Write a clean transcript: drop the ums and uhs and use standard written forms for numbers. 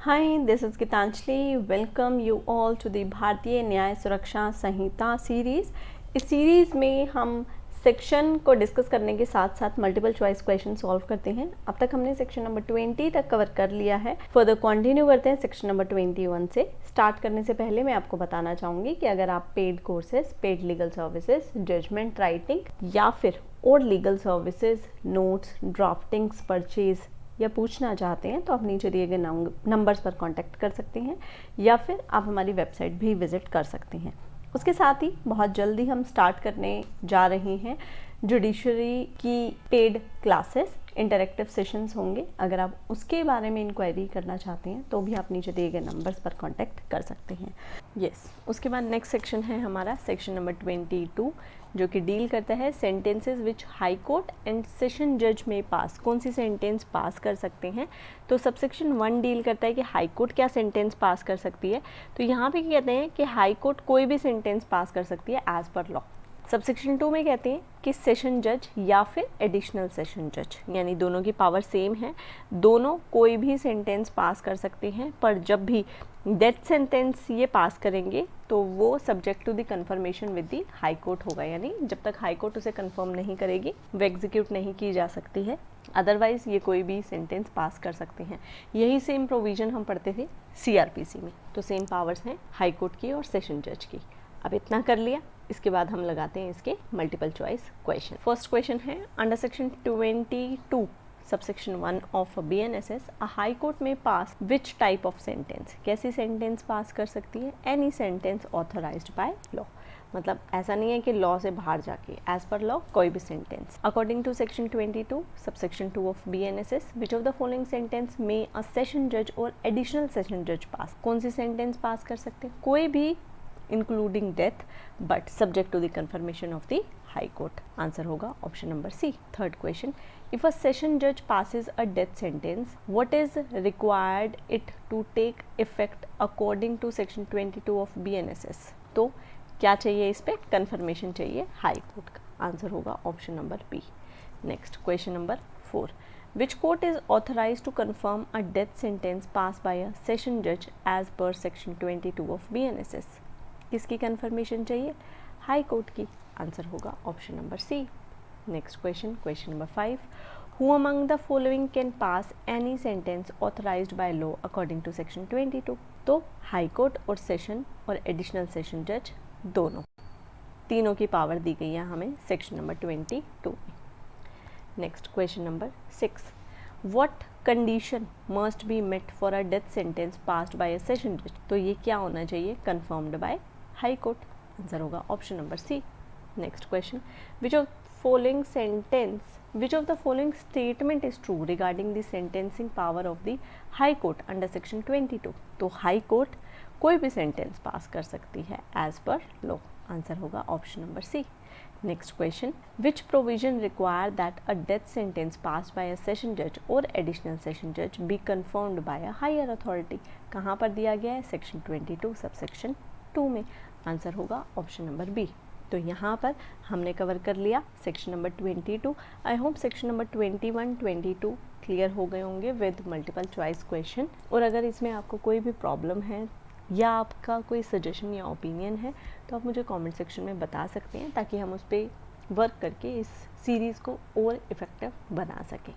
Hi, this is Gitanjali. Welcome you all to the भारतीय न्याय सुरक्षा संहिता सीरीज़। इस सीरीज़ में हम सेक्शन को डिस्कस करने के साथ साथ मल्टीपल चॉइस क्वेश्चन सॉल्व करते हैं। अब तक हमने सेक्शन नंबर 20 तक कवर कर लिया है। फर्दर कंटिन्यू करते हैं सेक्शन नंबर 21 से। स्टार्ट करने से पहले मैं आपको बताना चाहूँगी कि अगर आप paid courses, paid legal services, judgment writing या फिर और legal services, notes, draftings, purchase या पूछना चाहते हैं तो आप नीचे दिए गए नंबर्स पर कांटेक्ट कर सकते हैं या फिर आप हमारी वेबसाइट भी विज़िट कर सकते हैं। उसके साथ ही बहुत जल्दी हम स्टार्ट करने जा रहे हैं जुडिशरी की पेड क्लासेस, इंटरेक्टिव सेशंस होंगे। अगर आप उसके बारे में इंक्वायरी करना चाहते हैं तो भी आप नीचे दिए गए नंबर्स पर कांटेक्ट कर सकते हैं। उसके बाद नेक्स्ट सेक्शन है हमारा सेक्शन नंबर 22 जो कि डील करता है sentences which high court and session जज में पास। कौन सी सेंटेंस पास कर सकते हैं? तो सबसेक्शन 1 डील करता है कि हाई कोर्ट क्या सेंटेंस पास कर सकती है। तो यहाँ पे कहते हैं कि हाई कोर्ट कोई भी सेंटेंस पास कर सकती है एज पर लॉ। सबसेक्शन 2 में कहते हैं कि सेशन जज या फिर एडिशनल सेशन जज, यानी दोनों की पावर सेम है, दोनों कोई भी सेंटेंस पास कर सकते हैं, पर जब भी डेथ सेंटेंस ये पास करेंगे तो वो subject to the confirmation with the high court होगा, यानी जब तक हाई कोर्ट उसे कन्फर्म नहीं करेगी वो एग्जीक्यूट नहीं की जा सकती है। अदरवाइज ये कोई भी सेंटेंस पास कर सकते हैं। यही सेम प्रोविज़न हम पढ़ते थे CRPC में। तो सेम पावर्स हैं हाई कोर्ट की और सेशन जज की। अब इतना कर लिया, इसके बाद हम लगाते हैं इसके multiple choice question. First question है under section 22 subsection 1 of BNSS a high court में pass which type of sentence. कैसी सेंटेंस पास कर सकती है? Any sentence authorised by law. मतलब ऐसा नहीं है कि लॉ से बाहर जाके, एज पर लॉ कोई भी sentence. According to section 22 subsection 2 of BNSS which of the following sentence में अ सेशन जज और एडिशनल सेशन जज पास। कौन सी सेंटेंस पास कर सकते हैं? कोई भी including death but subject to the confirmation of the high court। Answer होगा option number C। Third question, if a session judge passes a death sentence what is required it to take effect according to section 22 of BNSS। तो क्या चाहिए? इस पे confirmation चाहिए high court का। Answer होगा option number B। Next question number 4, which court is authorized to confirm a death sentence passed by a session judge as per section 22 of BNSS। किसकी confirmation चाहिए? हाई कोर्ट की। Answer होगा option number C। Next question, question number 5, who among the following can pass any sentence authorised by law according to section 22। तो high court और session और additional session जज दोनों, तीनों की पावर दी गई है हमें सेक्शन नंबर 22 में। Next question number 6, what condition must be met for a death sentence passed by a session जज। तो ये क्या होना चाहिए? Confirmed by high court. Answer होगा option number C। Next question, which of the following statement is true regarding the sentencing power of the high court under section 22। तो high court कोई भी सेंटेंस पास कर सकती है as per law. Answer होगा option number C। Next question, which provision require that a death sentence passed by a session जज और additional session जज be confirmed by a higher authority. कहाँ पर दिया गया है? सेक्शन 22 सबसेक्शन 2 में। आंसर होगा ऑप्शन नंबर B। तो यहाँ पर हमने कवर कर लिया section number 22। I hope section number 21, 22 clear हो गए होंगे विद मल्टीपल चॉइस क्वेश्चन। और अगर इसमें आपको कोई भी प्रॉब्लम है या आपका कोई सजेशन या ओपिनियन है तो आप मुझे कमेंट सेक्शन में बता सकते हैं ताकि हम उस पर वर्क करके इस सीरीज़ को और इफ़ेक्टिव बना सकें।